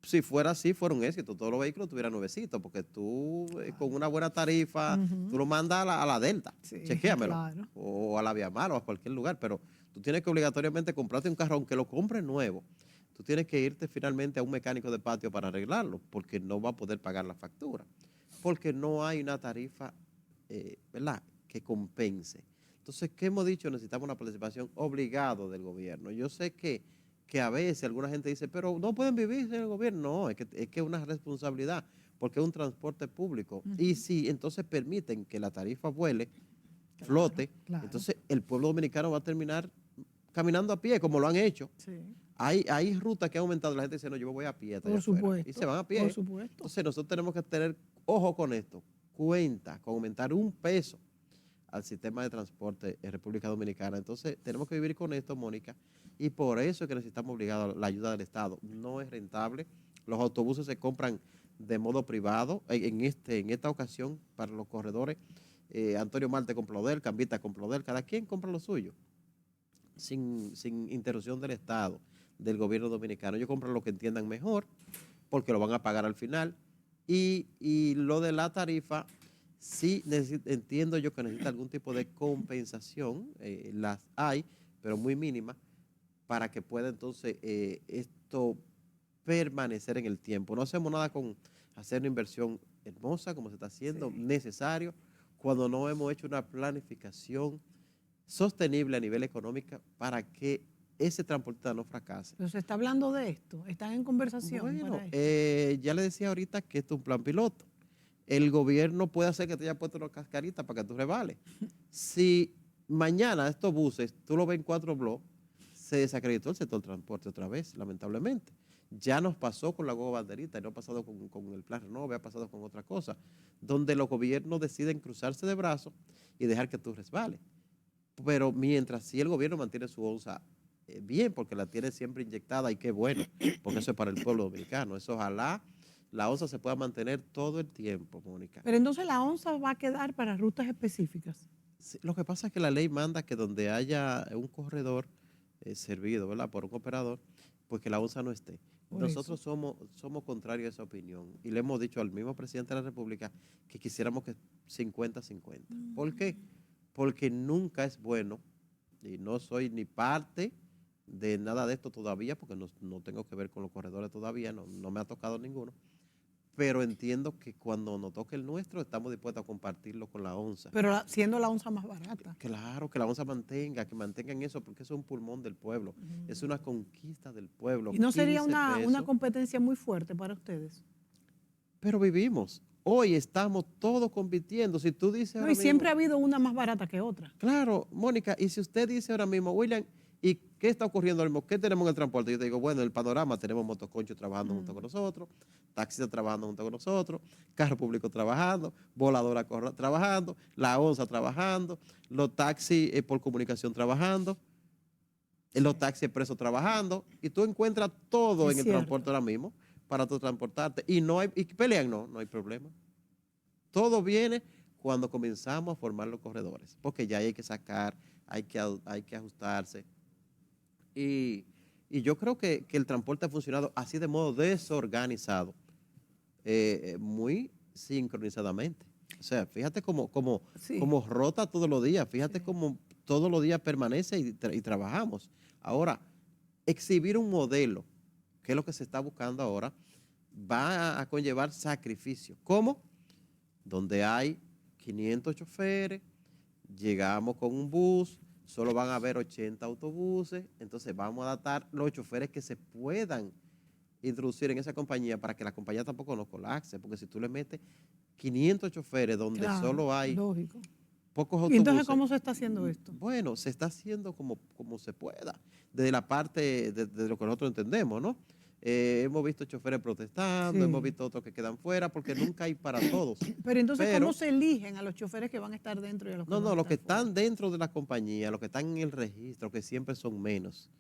Si fuera así, fuera un éxito. Todos los vehículos tuvieran nuevecitos, porque tú con una buena tarifa, tú lo mandas a la Delta, Sí, chequéamelo, claro. o a la Viamar o a cualquier lugar, pero tú tienes que obligatoriamente comprarte un carro, aunque lo compres nuevo. Tú tienes que irte finalmente a un mecánico de patio para arreglarlo, porque no va a poder pagar la factura, porque no hay una tarifa, ¿verdad?, que compense. Entonces, ¿qué hemos dicho? Necesitamos una participación obligada del gobierno. Yo sé que a veces alguna gente dice, pero no pueden vivir sin el gobierno. No, es que es una responsabilidad, porque es un transporte público. Y si entonces permiten que la tarifa vuele, flote, claro. entonces el pueblo dominicano va a terminar caminando a pie, como lo han hecho. Sí. Hay rutas que han aumentado, la gente dice, no, yo me voy a pie hasta allá Por afuera. supuesto. Y se van a pie. Por supuesto. Entonces nosotros tenemos que tener ojo con esto, cuenta con aumentar un peso al sistema de transporte en República Dominicana. Entonces tenemos que vivir con esto, Mónica, y por eso es que necesitamos obligados a la ayuda del Estado. No es rentable. Los autobuses se compran de modo privado. En esta ocasión, para los corredores, Antonio Marte compró de él, Cambita compró de él, cada quien compra lo suyo, sin interrupción del Estado, del gobierno dominicano. Ellos compran lo que entiendan mejor, porque lo van a pagar al final. Y lo de la tarifa, sí entiendo yo que necesita algún tipo de compensación, las hay, pero muy mínimas, para que pueda entonces esto permanecer en el tiempo. No hacemos nada con hacer una inversión hermosa, como se está haciendo, necesario, cuando no hemos hecho una planificación sostenible a nivel económico para que ese transportista no fracase. Pero se está hablando de esto, están en conversación. Bueno, para esto. ya le decía ahorita que esto es un plan piloto. El gobierno puede hacer que te haya puesto una cascarita para que tú rebales. Si mañana estos buses, tú lo ves en 4 bloques, se desacreditó el sector transporte otra vez, lamentablemente. Ya nos pasó con la Guagua Banderita, y no ha pasado con el Plan Renove, ha pasado con otra cosa, donde los gobiernos deciden cruzarse de brazos y dejar que tú resbales. Pero mientras sí el gobierno mantiene su onza bien, porque la tiene siempre inyectada, y qué bueno, porque eso es para el pueblo dominicano. Eso ojalá la onza se pueda mantener todo el tiempo, Mónica. Pero entonces la onza va a quedar para rutas específicas. Sí, lo que pasa es que la ley manda que donde haya un corredor servido, ¿verdad?, por un operador, pues que la onza no esté. Por Nosotros somos contrarios a esa opinión y le hemos dicho al mismo presidente de la República que quisiéramos que 50-50. ¿Por qué? Porque nunca es bueno, y no soy ni parte de nada de esto todavía, porque no tengo que ver con los corredores todavía, no me ha tocado ninguno, pero entiendo que cuando nos toque el nuestro, estamos dispuestos a compartirlo con la ONSA. Pero siendo la onza más barata. Claro, que la ONSA que mantengan eso, porque eso es un pulmón del pueblo, es una conquista del pueblo. ¿Y no sería 15 una pesos. competencia muy fuerte para ustedes? Pero vivimos. Hoy estamos todos compitiendo. Si tú dices No, ahora y siempre ha mismo, habido una más barata que otra. claro, Mónica, y si usted dice ahora mismo, William, ¿y qué está ocurriendo ahora mismo? ¿Qué tenemos en el transporte? Yo te digo, bueno, en el panorama tenemos motoconchos trabajando junto con nosotros, taxistas trabajando junto con nosotros, carro público trabajando, voladora trabajando, la ONSA trabajando, los taxis por comunicación trabajando, los taxis expresos trabajando, y tú encuentras todo Es en el cierto. transporte ahora mismo para tú transportarte. Y no hay, y pelean, no hay problema. Todo viene cuando comenzamos a formar los corredores, porque ya hay que sacar, hay que ajustarse. Y, y yo creo que el transporte ha funcionado así de modo desorganizado, muy sincronizadamente. O sea, fíjate cómo Sí. rota todos los días, fíjate cómo todos los días permanece y trabajamos. Ahora, exhibir un modelo, que es lo que se está buscando ahora, va a conllevar sacrificio. ¿Cómo? Donde hay 500 choferes, llegamos con un bus, solo van a haber 80 autobuses, entonces vamos a adaptar los choferes que se puedan introducir en esa compañía para que la compañía tampoco nos colapse, porque si tú le metes 500 choferes donde Claro, solo hay lógico. pocos ¿Y autobuses. entonces cómo se está haciendo esto? Bueno, se está haciendo como se pueda, desde la parte de lo que nosotros entendemos, ¿no? Hemos visto choferes protestando, Sí. hemos visto otros que quedan fuera, porque nunca hay para todos. Pero entonces, Pero, ¿cómo se eligen a los choferes que van a estar dentro y a los que no, van a los que estar fuera? están dentro de la compañía, los que están en el registro, que siempre son menos.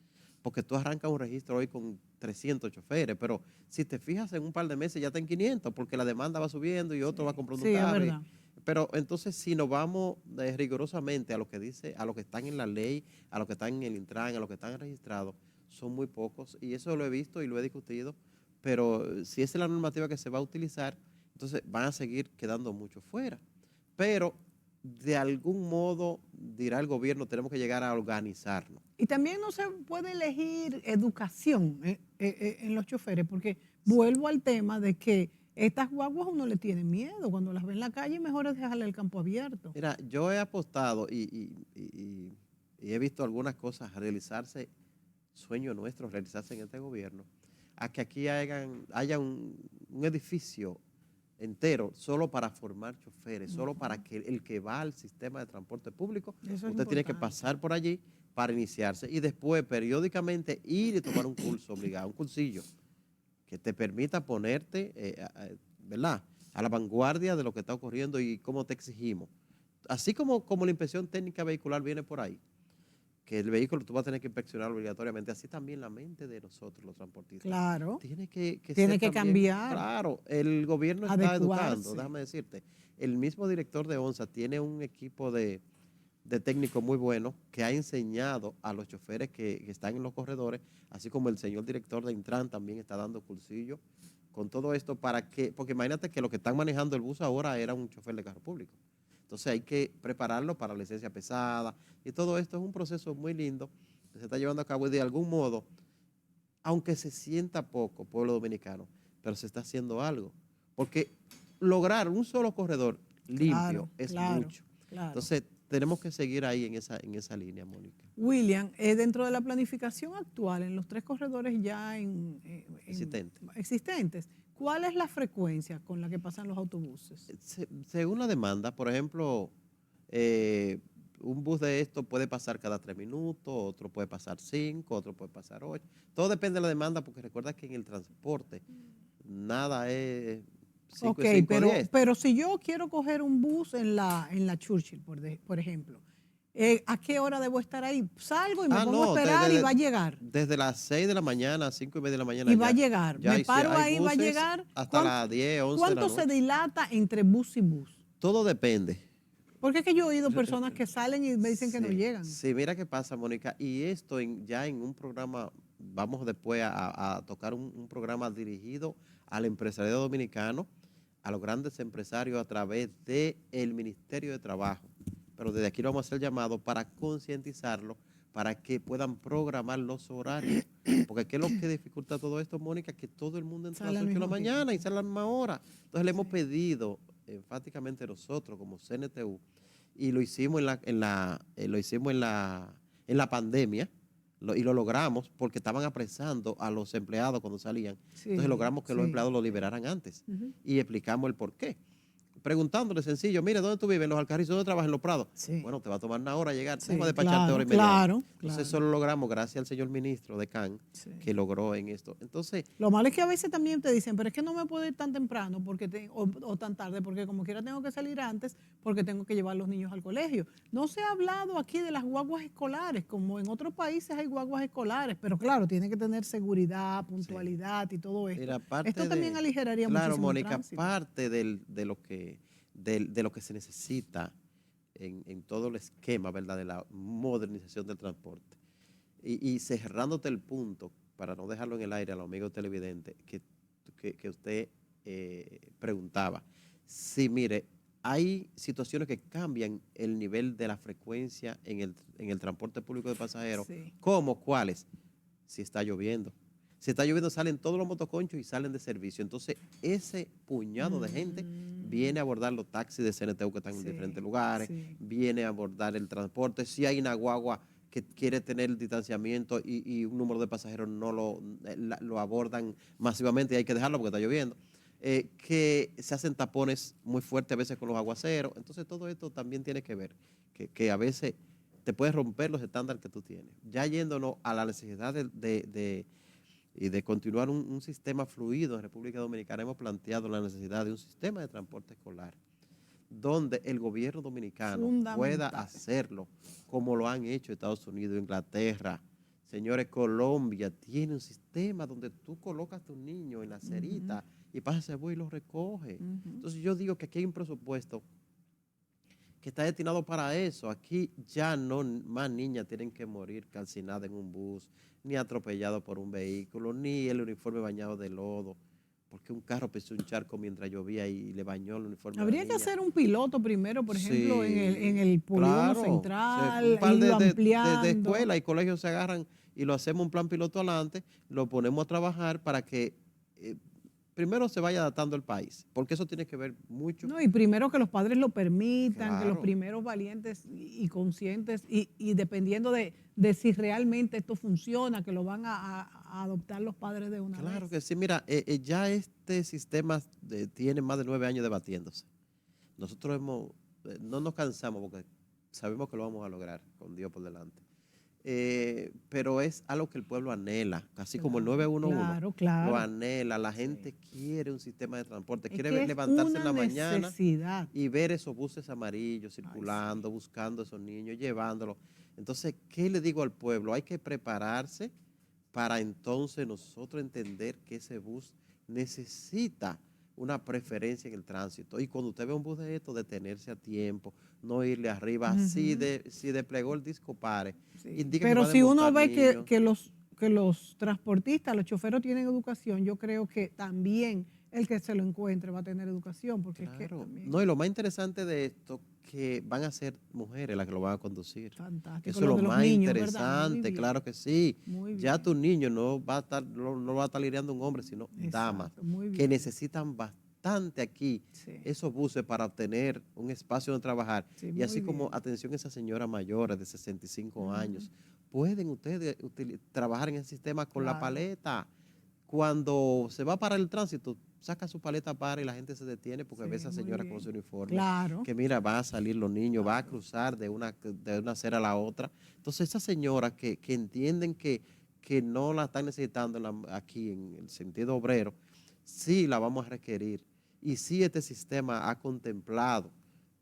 Porque tú arrancas un registro hoy con 300 choferes, pero si te fijas en un par de meses ya está en 500, porque la demanda va subiendo y otro va comprando Sí, un es carro. verdad. Pero entonces, si nos vamos rigurosamente a lo que dice, a los que están en la ley, a los que están en el Intran, a los que están registrados, son muy pocos. Y eso lo he visto y lo he discutido. Pero si esa es la normativa que se va a utilizar, entonces van a seguir quedando muchos fuera. Pero de algún modo, dirá el gobierno, tenemos que llegar a organizarnos. Y también no se puede elegir educación en los choferes, porque vuelvo al tema de que estas guaguas uno le tiene miedo. Cuando las ve en la calle, mejor es dejarle el campo abierto. Mira, yo he apostado y he visto algunas cosas realizarse, sueño nuestro realizarse en este gobierno, a que aquí haya un edificio entero solo para formar choferes, solo para que el que va al sistema de transporte público, Eso es usted tiene que importante. pasar por allí para iniciarse y después periódicamente ir y tomar un curso obligado, un cursillo que te permita ponerte, ¿verdad?, a la vanguardia de lo que está ocurriendo y cómo te exigimos. Así como la inspección técnica vehicular viene por ahí, que el vehículo tú vas a tener que inspeccionar obligatoriamente, así también la mente de nosotros, los transportistas. Claro. Tiene que Tiene ser que también, cambiar. claro, el gobierno está Adecuarse. educando, déjame decirte. El mismo director de ONSA tiene un equipo de técnicos muy bueno que ha enseñado a los choferes que están en los corredores, así como el señor director de Intran también está dando cursillos con todo esto porque imagínate que los que están manejando el bus ahora era un chofer de carro público. Entonces hay que prepararlo para la licencia pesada y todo esto es un proceso muy lindo que se está llevando a cabo y de algún modo, aunque se sienta poco, pueblo dominicano, pero se está haciendo algo. Porque lograr un solo corredor limpio Claro, es claro, mucho. claro. Entonces tenemos que seguir ahí en esa línea, Mónica. William, dentro de la planificación actual, en los 3 corredores ya existentes, ¿cuál es la frecuencia con la que pasan los autobuses? Según la demanda, por ejemplo, un bus de esto puede pasar cada 3 minutos, otro puede pasar 5, otro puede pasar 8. Todo depende de la demanda, porque recuerda que en el transporte nada es 5 Ok, y 5, 10. pero si yo quiero coger un bus en la Churchill, por ejemplo, ¿a qué hora debo estar ahí? Salgo y me pongo a esperar y va a llegar. Desde las 6 de la mañana, 5 y media de la mañana. Y va a llegar. Me paro ahí, va a llegar. Hasta las 10, 11 de la ¿Cuánto noche. se dilata entre bus y bus? Todo depende. Porque es que yo he oído personas que salen y me dicen que no llegan. Sí, mira qué pasa, Mónica. Y esto ya en un programa, vamos después a tocar un programa dirigido al empresariado dominicano, a los grandes empresarios a través del Ministerio de Trabajo. Pero desde aquí lo vamos a hacer llamado para concientizarlo, para que puedan programar los horarios. Porque ¿qué es lo que dificulta todo esto, Mónica? Que todo el mundo entra a las 8 de la mañana y sale a la misma hora. Entonces le hemos pedido enfáticamente nosotros como CNTU, y lo hicimos en la pandemia, y lo logramos porque estaban apresando a los empleados cuando salían. Entonces logramos que los empleados lo liberaran antes y explicamos el por qué. Preguntándole sencillo, mire, ¿dónde tú vives? En Los Alcarrizos. ¿Dónde trabajas? En Los Prados. Sí. Bueno, te va a tomar una hora llegar, Sí, te va a despacharte hora y media. Claro, Entonces eso lo logramos gracias al señor ministro de CAN, que logró en esto. Entonces, lo malo es que a veces también te dicen, pero es que no me puedo ir tan temprano o tan tarde, porque como quiera tengo que salir antes porque tengo que llevar a los niños al colegio. No se ha hablado aquí de las guaguas escolares, como en otros países hay guaguas escolares, pero claro, tiene que tener seguridad, puntualidad y todo esto. mira, Esto también aligeraría muchísimo claro, Mónica, el tránsito. parte de lo que se necesita en todo el esquema, ¿verdad?, de la modernización del transporte. Y cerrándote el punto, para no dejarlo en el aire a los amigos televidentes, que usted preguntaba. Sí, mire, hay situaciones que cambian el nivel de la frecuencia en el transporte público de pasajeros. Sí. ¿Cómo? ¿Cuáles? Si está lloviendo. Si está lloviendo, salen todos los motoconchos y salen de servicio. Entonces, ese puñado de gente viene a abordar los taxis de CNTU que están en diferentes lugares, viene a abordar el transporte. Si hay una guagua que quiere tener el distanciamiento y un número de pasajeros no lo abordan masivamente y hay que dejarlo porque está lloviendo. Que se hacen tapones muy fuertes a veces con los aguaceros. Entonces, todo esto también tiene que ver, que a veces te puedes romper los estándares que tú tienes. Ya yéndonos a la necesidad de continuar un sistema fluido en República Dominicana, hemos planteado la necesidad de un sistema de transporte escolar donde el gobierno dominicano pueda hacerlo como lo han hecho Estados Unidos, Inglaterra. Señores, Colombia tiene un sistema donde tú colocas a tu niño en la cerita y pasa ese bus y lo recoge. Entonces yo digo que aquí hay un presupuesto que está destinado para eso. Aquí ya no más niñas tienen que morir calcinadas en un bus, ni atropelladas por un vehículo, ni el uniforme bañado de lodo, porque un carro pisó un charco mientras llovía y le bañó el uniforme. Habría que hacer un piloto primero, por ejemplo, en el polígono central, un par irlo de ampliando. escuelas y colegios se agarran y lo hacemos un plan piloto adelante, lo ponemos a trabajar para que primero se vaya adaptando el país, porque eso tiene que ver mucho. No, y primero que los padres lo permitan, que los primeros valientes y conscientes, y dependiendo de si realmente esto funciona, que lo van a adoptar los padres de una vez. Claro que sí, mira, ya este sistema tiene más de 9 años debatiéndose. Nosotros no nos cansamos porque sabemos que lo vamos a lograr con Dios por delante. Pero es algo que el pueblo anhela, así como el 911 lo anhela. La gente quiere un sistema de transporte, quiere levantarse en la mañana y ver esos buses amarillos circulando, buscando a esos niños, llevándolos. Entonces, ¿qué le digo al pueblo? Hay que prepararse para entonces nosotros entender que ese bus necesita una preferencia en el tránsito. Y cuando usted ve un bus de esto, detenerse a tiempo, no irle arriba. Si desplegó el disco, pare. Pero si uno ve que los transportistas, los choferos tienen educación, yo creo que también el que se lo encuentre va a tener educación. Porque es que también... No, y lo más interesante de esto, que van a ser mujeres las que lo van a conducir. Fantástico. Eso es lo más niños, interesante, claro que sí. Ya tu niño no va a estar lidiando un hombre, sino damas, que necesitan bastante aquí esos buses para obtener un espacio donde trabajar. Y así como, atención, esas señoras mayores de 65 años, pueden ustedes trabajar en el sistema con la paleta. Cuando se va para el tránsito, saca su paleta para y la gente se detiene porque ve a esa señora con su uniforme. Que mira, va a salir los niños, va a cruzar de una acera a la otra. Entonces, esas señoras que entienden que no la están necesitando aquí en el sentido obrero, sí la vamos a requerir. Y sí este sistema ha contemplado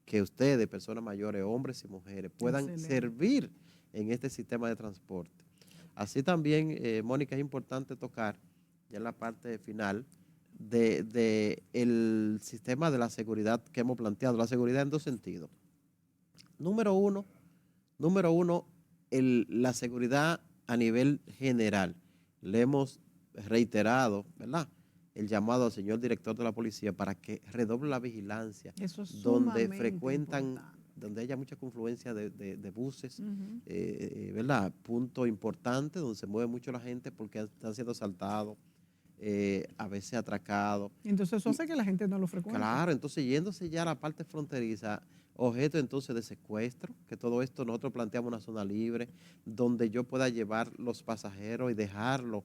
que ustedes, personas mayores, hombres y mujeres, puedan servir en este sistema de transporte. Así también, Mónica, es importante tocar ya en la parte final el sistema de la seguridad que hemos planteado. La seguridad en dos sentidos. Número uno, la seguridad a nivel general. Le hemos reiterado, ¿verdad?, el llamado al señor director de la policía para que redoble la vigilancia donde donde haya mucha confluencia de buses, ¿verdad? Punto importante donde se mueve mucho la gente porque están siendo asaltados, a veces atracados. Entonces eso hace que la gente no lo frecuente. Claro, entonces yéndose ya a la parte fronteriza, objeto entonces de secuestro, que todo esto nosotros planteamos una zona libre donde yo pueda llevar los pasajeros y dejarlo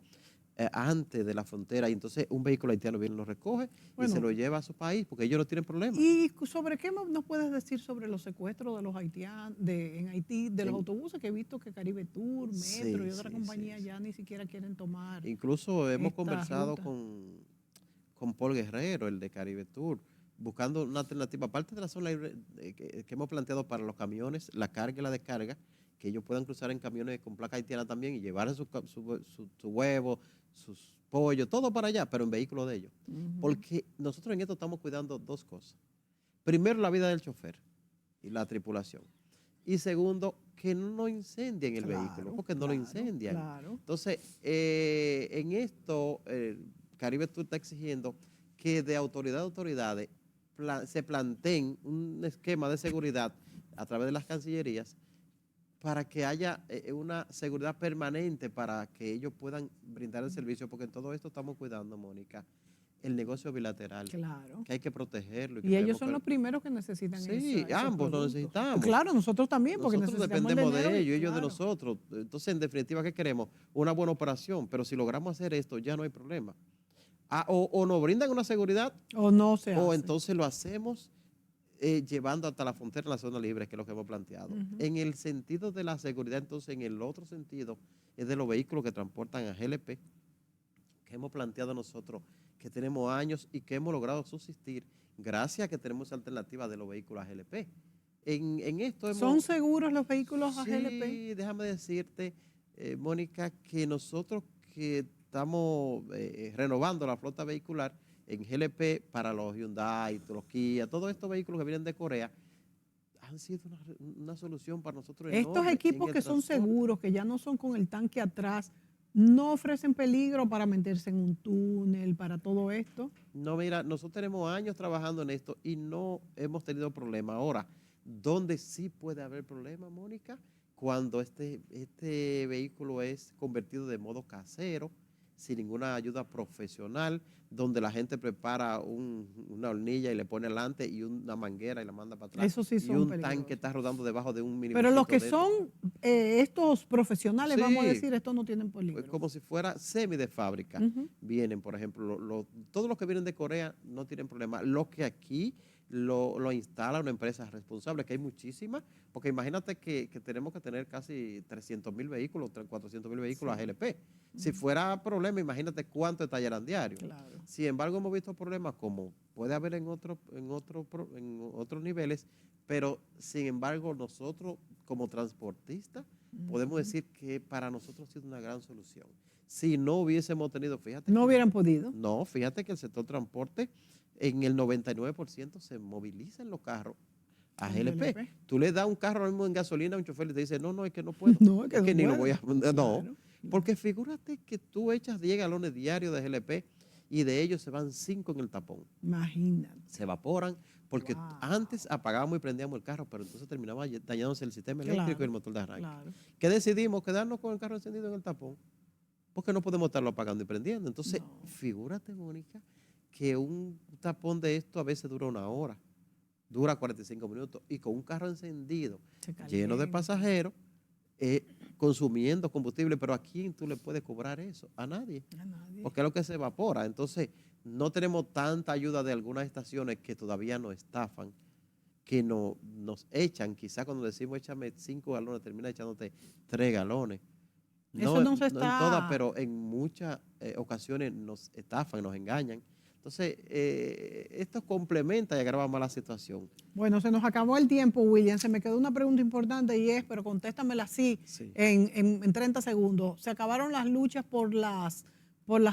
antes de la frontera, y entonces un vehículo haitiano viene y lo recoge y se lo lleva a su país porque ellos no tienen problema. ¿Y sobre qué nos puedes decir sobre los secuestros de los haitianos en Haití, de los autobuses que he visto que Caribe Tour, Metro y otras compañías ya ni siquiera quieren tomar? Incluso hemos conversado con Paul Guerrero, el de Caribe Tour, buscando una alternativa, aparte de la zona libre que hemos planteado para los camiones, la carga y la descarga, que ellos puedan cruzar en camiones con placa haitiana también y llevar su huevo, sus pollos, todo para allá, pero en vehículos de ellos. Porque nosotros en esto estamos cuidando dos cosas. Primero, la vida del chofer y la tripulación. Y segundo, que no incendien el vehículo, porque no lo incendian. Entonces, en esto, Caribe Tour está exigiendo que de autoridad a autoridades se planteen un esquema de seguridad a través de las cancillerías para que haya una seguridad permanente para que ellos puedan brindar el servicio, porque en todo esto estamos cuidando, Mónica, el negocio bilateral, que hay que protegerlo. Y ellos son los primeros que necesitan eso. Sí, ambos lo necesitamos. Claro, nosotros también, porque nosotros dependemos de ellos de nosotros. Entonces, en definitiva, ¿qué queremos? Una buena operación, pero si logramos hacer esto, ya no hay problema. O nos brindan una seguridad, o no se hace. O entonces lo hacemos llevando hasta la frontera en la zona libre, que es lo que hemos planteado. En el sentido de la seguridad, entonces, en el otro sentido, es de los vehículos que transportan a GLP, que hemos planteado nosotros, que tenemos años y que hemos logrado subsistir gracias a que tenemos alternativas de los vehículos a GLP. En esto ¿Son seguros los vehículos a GLP? Sí, déjame decirte, Mónica, que nosotros que estamos renovando la flota vehicular en GLP para los Hyundai, los Kia, todos estos vehículos que vienen de Corea, han sido una solución para nosotros. Estos equipos que son seguros, que ya no son con el tanque atrás, ¿no ofrecen peligro para meterse en un túnel, para todo esto? No, mira, nosotros tenemos años trabajando en esto y no hemos tenido problema. Ahora, ¿dónde sí puede haber problema, Mónica? Cuando este vehículo es convertido de modo casero, sin ninguna ayuda profesional, donde la gente prepara una hornilla y le pone adelante y una manguera y la manda para atrás. Eso sí son y un peligrosos. tanque está rodando debajo de un mini. Pero los que son estos profesionales, sí, vamos a decir, estos no tienen peligro. Como si fuera semi de fábrica. Vienen, por ejemplo, todos los que vienen de Corea no tienen problema. Los que aquí lo instala una empresa responsable, que hay muchísimas, porque imagínate que tenemos que tener casi 300,000 vehículos, 400,000 vehículos a GLP. Si fuera problema, imagínate cuánto estallarán diario. Claro. Sin embargo, hemos visto problemas como puede haber en otros niveles, pero sin embargo nosotros como transportistas podemos decir que para nosotros ha sido una gran solución. Si no hubiésemos tenido, fíjate. No hubieran podido. No, fíjate que el sector transporte en el 99% se movilizan los carros a GLP. Tú le das un carro ahora mismo en gasolina a un chofer y te dice, no, es que no puedo. No, es que ni lo voy a... Claro. No, porque figúrate que tú echas 10 galones diarios de GLP y de ellos se van 5 en el tapón. Imagínate. Se evaporan porque antes apagábamos y prendíamos el carro, pero entonces terminaba dañándose el sistema eléctrico y el motor de arranque. ¿Qué decidimos? Quedarnos con el carro encendido en el tapón, porque no podemos estarlo apagando y prendiendo. Entonces, figúrate, Mónica, que un tapón de esto a veces dura 1 hora, dura 45 minutos, y con un carro encendido, lleno de pasajeros, consumiendo combustible, pero ¿a quién tú le puedes cobrar eso? A nadie. Porque es lo que se evapora. Entonces, no tenemos tanta ayuda de algunas estaciones que todavía nos estafan, que nos echan, quizás cuando decimos échame 5 galones, termina echándote 3 galones. Eso no se está... No en todas, pero en muchas ocasiones nos estafan, nos engañan. Entonces, esto complementa y agrava más la situación. Bueno, se nos acabó el tiempo, William. Se me quedó una pregunta importante y es, pero contéstamela así, en 30 segundos. ¿Se acabaron las luchas por las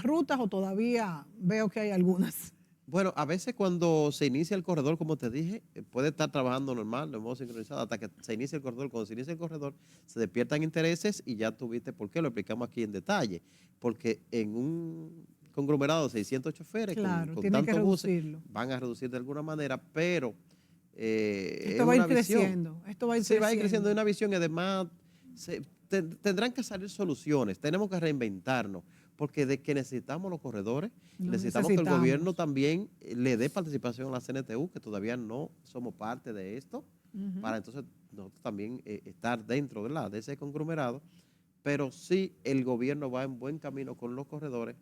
rutas o todavía veo que hay algunas? Bueno, a veces cuando se inicia el corredor, como te dije, puede estar trabajando normal, de modo sincronizado, hasta que se inicia el corredor. Cuando se inicia el corredor, se despiertan intereses y ya tuviste por qué, lo explicamos aquí en detalle. Porque en un conglomerado de 600 choferes con tantos buses, van a reducir de alguna manera, pero es Esto va a ir una visión. creciendo. Esto va a ir Sí, va a ir creciendo creciendo. de una visión y además tendrán que salir soluciones. Tenemos que reinventarnos porque de que necesitamos los corredores, Lo necesitamos que el gobierno necesitamos. también le dé participación a la CNTU, que todavía no somos parte de esto, Ujú. para entonces nosotros también estar dentro, ¿verdad?, de ese conglomerado. Pero sí el gobierno va en buen camino con los corredores,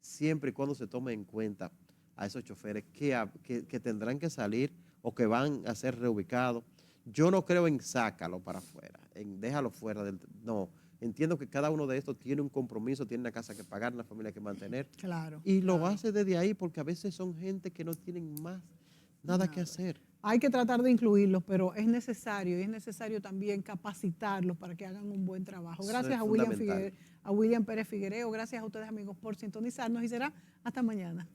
siempre y cuando se tome en cuenta a esos choferes que tendrán que salir o que van a ser reubicados. Yo no creo en sácalo para afuera, en déjalo fuera del... No, entiendo que cada uno de estos tiene un compromiso, tiene una casa que pagar, una familia que mantener, Claro, y lo claro. hace desde ahí porque a veces son gente que no tienen más nada que Nada. hacer. Hay que tratar de incluirlos, pero es necesario, y es necesario también capacitarlos para que hagan un buen trabajo. Eso Gracias es a fundamental. a William Pérez Figuereo, gracias a ustedes amigos por sintonizarnos y será hasta mañana.